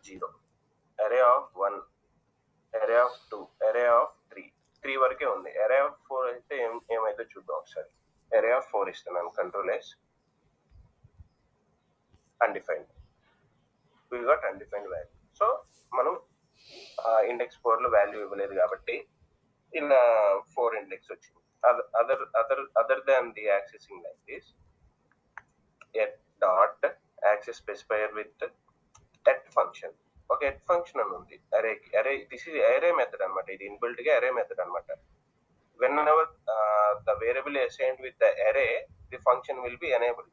0, array of 1, array of 2, array of 3 వరకే ఉంది. array of 4 అయితే ఏమైతే చూద్దాం ఒకసారి. array of 4 ఇస్తున్నాను, control S, undefined. we got undefined value. So మనం ఇండెక్స్ 4 లో వాల్యూ ఇవ్వలేదు కాబట్టి ఇలా 4 ఇండెక్స్ వచ్చింది. other than the accessing like this, at dot access specifier with at function. ఒక at function అని ఉంది array. this is array method అన్నమాట. ఇది ఇన్బిల్ట్ గా array method అన్నమాట. whenever the variable is assigned with the array, the function will be enabled,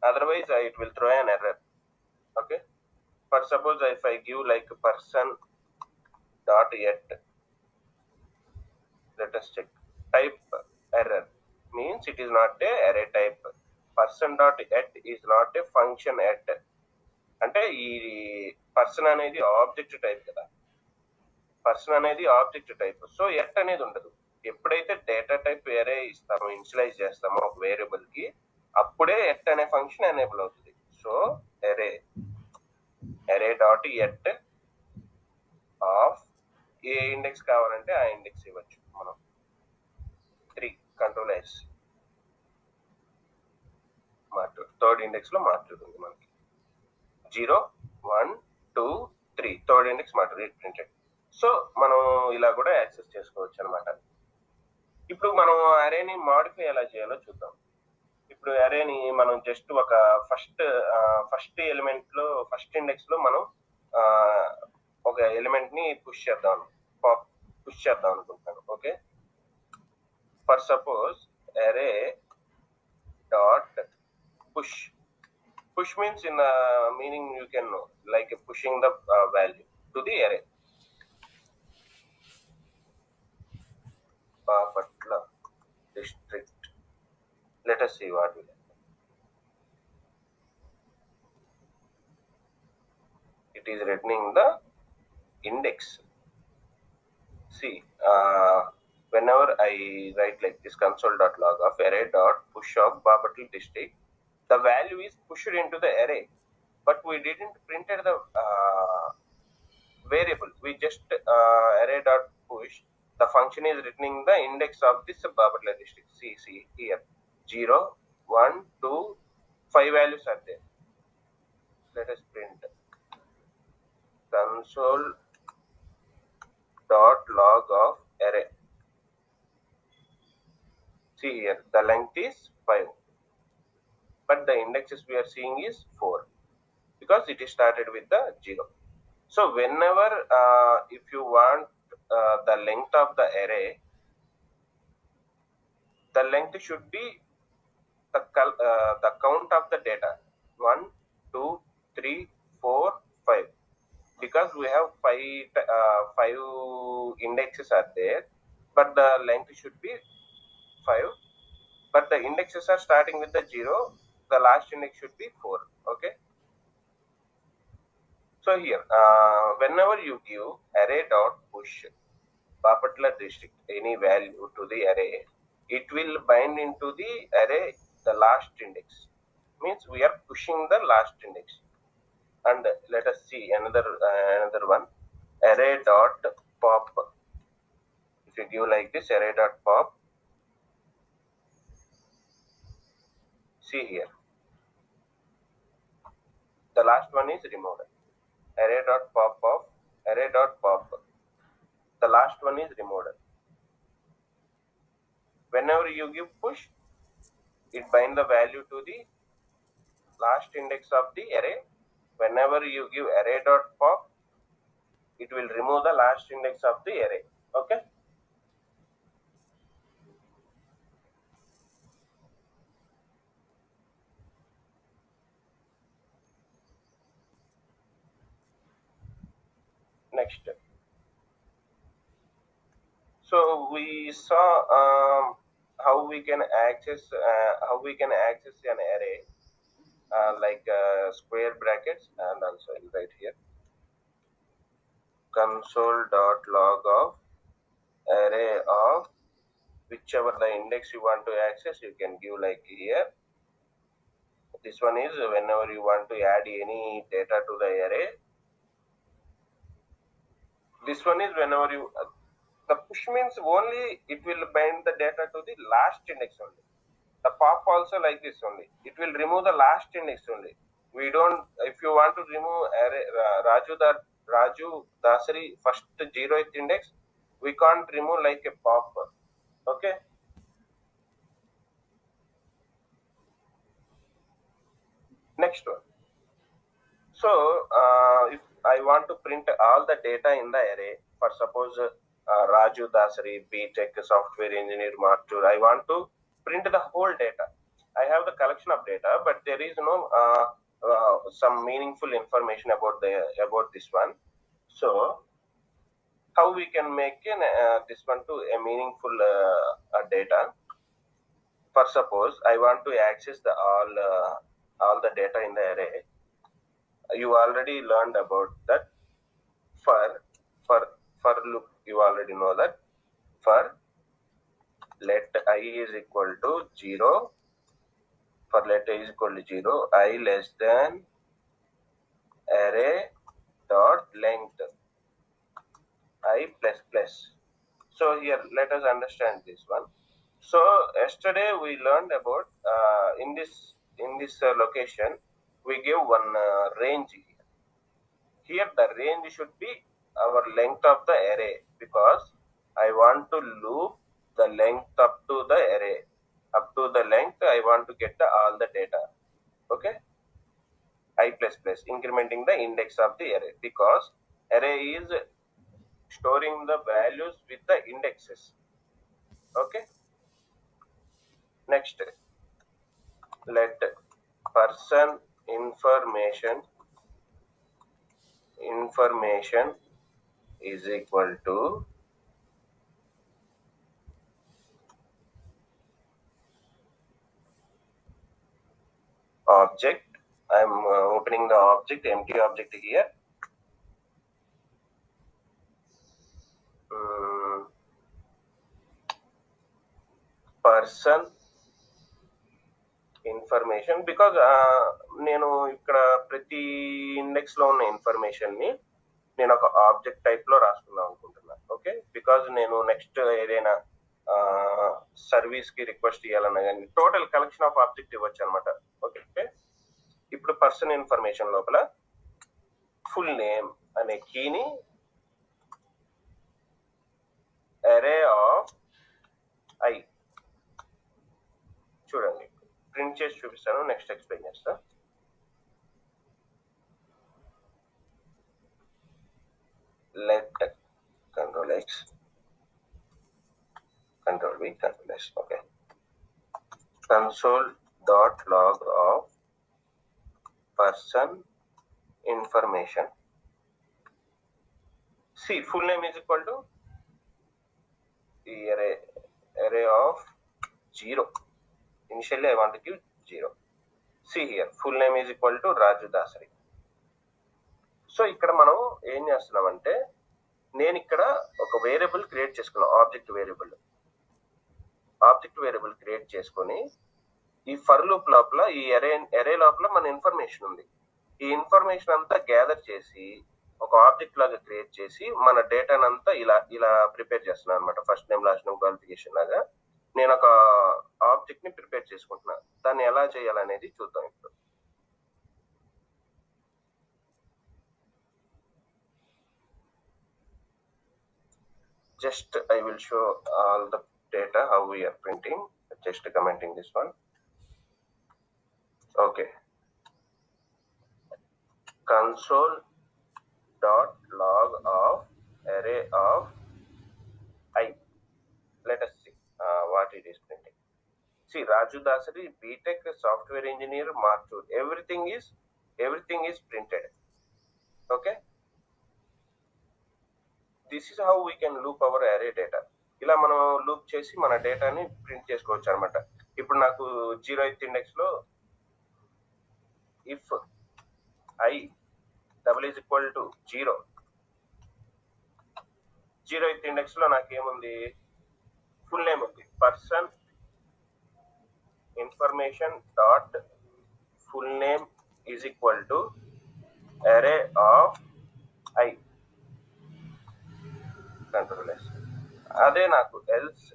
otherwise it will throw an error. Okay, for suppose if I give like person dot at, let us check, type error means it is not a array type. person dot at is not a function at. అంటే ఈ person అనేది object type కదా, person అనేది object type. So at అనేది ఉండదు. ఎప్పుడైతే data type వేరే ఇస్తామో, ఇనిషియలైజ్ చేస్తామో ఒక వేరియబుల్ కి, అప్పుడే ఎట్ అనే ఫంక్షన్ ఎనేబుల్ అవుతుంది. So array dot at of A index కావాలంటే ఆ ఇండెక్స్ ఇవ్వచ్చు మనం. 3 కంట్రోల్ S, మార్చు. థర్డ్ ఇండెక్స్ లో మార్చుతుంది మనకి. 0, 1, 2, 3 థర్డ్ ఇండెక్స్ మార్చు, రీడ్ ప్రింటెడ్. సో మనం ఇలా కూడా యాక్సెస్ చేసుకోవచ్చు అనమాట. ఇప్పుడు మనం అరేని మాడిఫై ఎలా చేయాలో చూద్దాం. ఇప్పుడు అరేని మనం జస్ట్ ఒక ఫస్ట్ ఎలిమెంట్ లో, ఫస్ట్ ఇండెక్స్ లో మనం ఒక ఎలిమెంట్ ని పుష్ చేద్దాం అనుకుంటాను. Okay, for suppose array dot push means in meaning you can know, like pushing the value to the array. Bapatla district, let us see what will happen. It is returning the index. See, whenever I write like this, console.log of array dot push of Bapatla district, the value is pushed into the array, but we didn't printed the variable. We just array dot push, the function is returning the index of this Bapatla district. See here, 0, 1, 2, 5 values are there. Let us print console dot log of array. See here, the length is 5, but the indexes we are seeing is 4 because it is started with the 0. So whenever if you want the length of the array, the length should be the count of the data, 1, 2, 3, 4, 5, because we have 5 indexes are there, but the length should be 5, but the indexes are starting with the 0. The last index should be 4. Okay, so here whenever you give array dot push Bapatla district any value to the array, it will bind into the array the last index, means we are pushing the last index. And let us see another one, array dot pop. If you give like this, array dot pop, see here, the last one is removed. Array dot pop of array dot pop, the last one is removed. Whenever you give push, it bind the value to the last index of the array. Whenever you give array dot pop, it will remove the last index of the array. Okay, next. So we saw how we can access an array, like square brackets, and also right here, console.log of array of whichever the index you want to access, you can give like here. This one is whenever you want to add any data to the array, This one is whenever you the push means only it will bind the data to the last index only. The pop also like this only. It will remove the last index only. We don't, if you want to remove array, Raju Dasari first 0th index, we can't remove like a pop. Okay. Next one. So if I want to print all the data in the array, for suppose Raju Dasari, B.Tech software engineer Martur, I want to print the whole data. I have the collection of data, but there is no some meaningful information about this one. So how we can make this one to a meaningful data? For suppose I want to access the all the data in the array. You already learned about that. For loop, you already know that. For let I is equal to 0. For let I is equal to 0, I less than array dot length I plus plus. So here let us understand this one. So yesterday we learned about in this location we give one range. Here the range should be our length of the array, because I want to loop the length up to the array. Up to the length I want to get all the data. Okay. I plus plus, incrementing the index of the array, because array is storing the values with the indexes. Okay. Next, let person information is equal to object. I'm opening the object, empty object here. Person information, because నేను ఇక్కడ ప్రతి index లో ఉన్న information ని నేను ఒక object type లో రాసుకుందాం అనుకుంటున్నాను. ఓకే, బికాజ్ నేను నెక్స్ట్ ఏదైనా సర్వీస్ కి రిక్వెస్ట్ ఇవ్వాలన్నా కానీ టోటల్ కలెక్షన్ ఆఫ్ ఆబ్జెక్ట్ ఇవ్వచ్చు అనమాట. ఓకే, ఇప్పుడు పర్సన్ ఇన్ఫర్మేషన్ లోపల ఫుల్ నేమ్ అనే కీని అరే ఆఫ్ ఐ, చూడండి ప్రింట్ చేసి చూపిస్తాను, నెక్స్ట్ ఎక్స్ప్లెయిన్ చేస్తా. Let control X, control V, control S. Okay, console.log of person information. See, full name is equal to the array of 0. Initially I want to give 0. See here, full name is equal to Raju Dasari. So ఇక్కడ మనం ఏం చేస్తున్నామంటే, నేను ఇక్కడ ఒక variable create చేసుకున్నాను, object variable create చేసుకొని ఈ ఫర్ లూప్ లోపల ఈ అరే లోపల మన ఇన్ఫర్మేషన్ ఉంది. ఈ ఇన్ఫర్మేషన్ అంతా గ్యాదర్ చేసి ఒక ఆబ్జెక్ట్ లాగా క్రియేట్ చేసి మన డేటాను అంతా ఇలా ప్రిపేర్ చేస్తున్నాను అనమాట. First name last name qualification లాగా నేను ఒక ఆబ్జెక్ట్ ని ప్రిపేర్ చేసుకుంటున్నాను. దాన్ని ఎలా చేయాలనేది చూద్దాం ఇప్పుడు. Just I will show all the data how we are printing. Just commenting this one. Okay. Console.log of array of I. Let us see what it is printing. See, Raju Dasari, B.Tech software engineer, Martur. Everything is printed. Okay. This is how we can loop our array data. ఇలా మనం loop చేసి మన డేటాని print చేసుకోవచ్చు అనమాట. ఇప్పుడు నాకు 0th index లో if I double is equal to 0, 0th index లో నాకేముంది, ఫుల్ నేమ్ ఉంది, person information dot full name is equal to array of I. Control yes. అదే నాకు else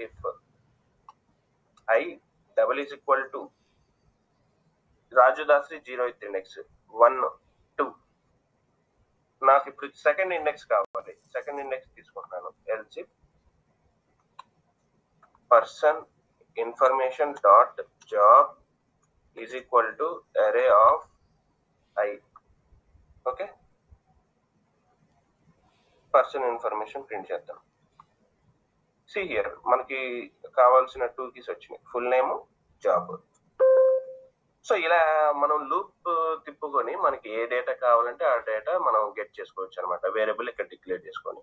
if I double is equal to Raju Dasari 0th index 1 2, నాకు ఇప్పుడు second index కావాలి. Second index తీసుకుంటున్నాను. Else if person information dot job is equal to అరే of I. Okay, person information print చేద్దాం. See here మనకి కావాల్సిన 2 keys వచ్చినాయి, full name, job. So ఇలా మనం లూప్ తిప్పుకొని మనకి ఏ డేటా కావాలంటే ఆ డేటా మనం గెట్ చేసుకోవచ్చు అనమాట. వేరియబుల్ ఇక్కడ డిక్లేర్ చేసుకొని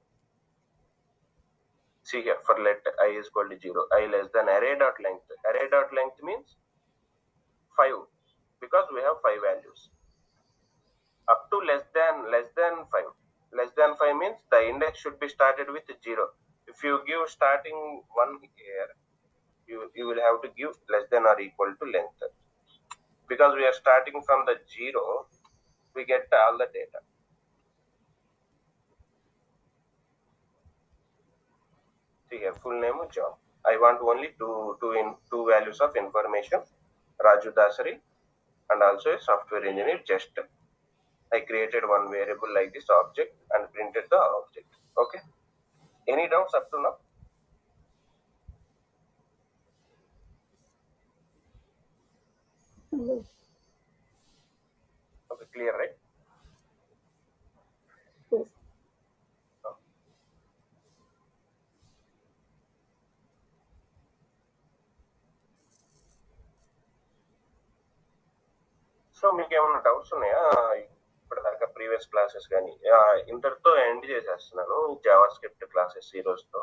see here for let I is equal to 0, I less than array dot length. Array dot length means 5 because we have 5 values. Up to less than 5. Less than 5 means the index should be started with 0. If you give starting 1 here, you will have to give less than or equal to length. Because we are starting from the 0, we get all the data. See here, full name, job. I want only two values of information, Raju Dasari and also a software engineer. Just I created one variable like this object and printed the object. Okay, any doubts up to now? Okay, clear, right? Yes. So మీకు ఏమైనా doubts ఉన్నాయా? ఇప్పటిదాకా previous classes కానీ ఇంటర్తో end చేసేస్తున్నాను Java script classes ఈ రోజుతో.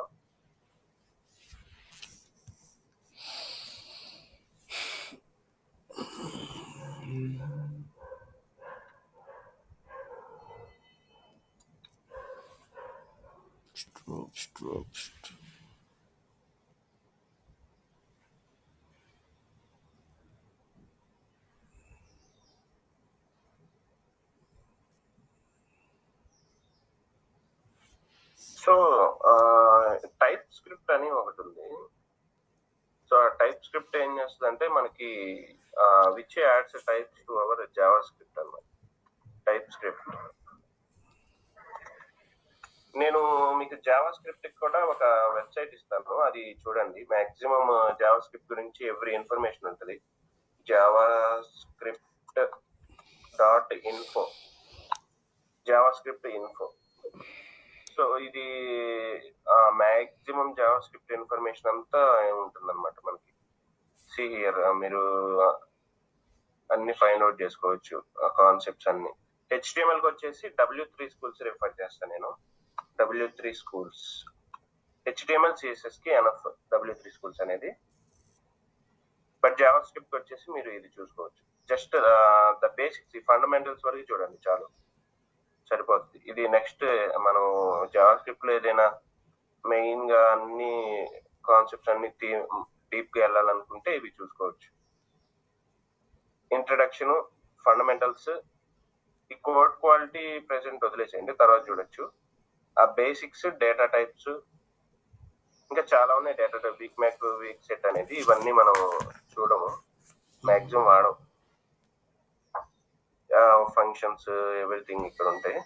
So type script అని ఒకటి ఉంది. సో ఆ టైప్ స్క్రిప్ట్ ఏం చేస్తుంది అంటే మనకి which ads types to our Java script అన్నమాట. టైప్ స్క్రిప్ట్ నేను మీకు జావా స్క్రిప్ట్ కూడా ఒక వెబ్సైట్ ఇస్తాను, అది చూడండి. మాక్సిమం జావా స్క్రిప్ట్ గురించి ఎవ్రీ ఇన్ఫర్మేషన్ ఉంటుంది. Java script .info, Java script info. So ఇది మాక్సిమం జావా స్క్రిప్ట్ ఇన్ఫర్మేషన్ అంతా ఉంటుంది అనమాట మనకి. సి హియర్ మీరు అన్ని ఫైండ్ అవుట్ చేసుకోవచ్చు, కాన్సెప్ట్స్ అన్ని. హెచ్టిఎంఎల్కి వచ్చేసి W3 Schools రిఫర్ చేస్తాను నేను. W3 Schools, HTML CSS కి ఎనఫ్ W3 Schools అనేది. బట్ జావా స్క్రిప్ట్ వచ్చేసి మీరు ఇది చూసుకోవచ్చు. జస్ట్ ద బేసిక్స్, ఈ ఫండమెంటల్స్ వరకు చూడండి, చాలు, సరిపోతుంది. ఇది నెక్స్ట్ మనం జావా స్క్రిప్ట్ లో ఏదైనా మెయిన్ గా అన్ని కాన్సెప్ట్స్ అన్ని డీప్ గా వెళ్ళాలనుకుంటే ఇవి చూసుకోవచ్చు. ఇంట్రడక్షన్, ఫండమెంటల్స్, ఈ కోడ్ క్వాలిటీ ప్రెసెంట్ వదిలేసేయండి, తర్వాత చూడొచ్చు. ఆ బేసిక్స్, డేటా టైప్స్, ఇంకా చాలా ఉన్నాయి. Data type, weak map, weak set అనేది ఇవన్నీ మనం చూడము, మ్యాక్సిమం వాడము. ఫంక్షన్స్, ఎవ్రీథింగ్ ఇక్కడ ఉంటాయి.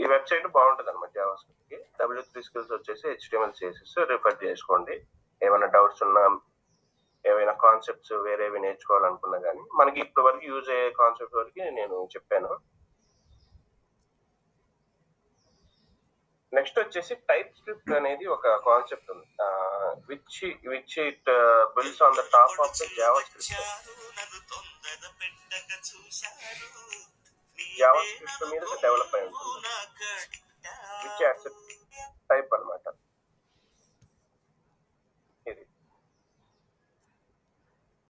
ఈ వెబ్సైట్ బాగుంటుంది అనమాట జావా స్క్రిప్ట్ కి. W3 Schools వచ్చేసి HTML CSS రిఫర్ చేసుకోండి. ఏమైనా డౌట్స్ ఉన్నా, ఏవైనా కాన్సెప్ట్స్ వేరేవి నేర్చుకోవాలనుకున్నా కానీ, మనకి ఇప్పటి వరకు యూజ్ అయ్యే కాన్సెప్ట్ వరకు నేను చెప్పాను. నెక్స్ట్ వచ్చేసి టైప్ స్క్రిప్ట్ అనేది ఒక కాన్సెప్ట్ ఉంది, which it builds on the top of the Java script. Java script మీద డెవలప్ అయి ఉంటుంది, విచ్ యాక్సెప్ట్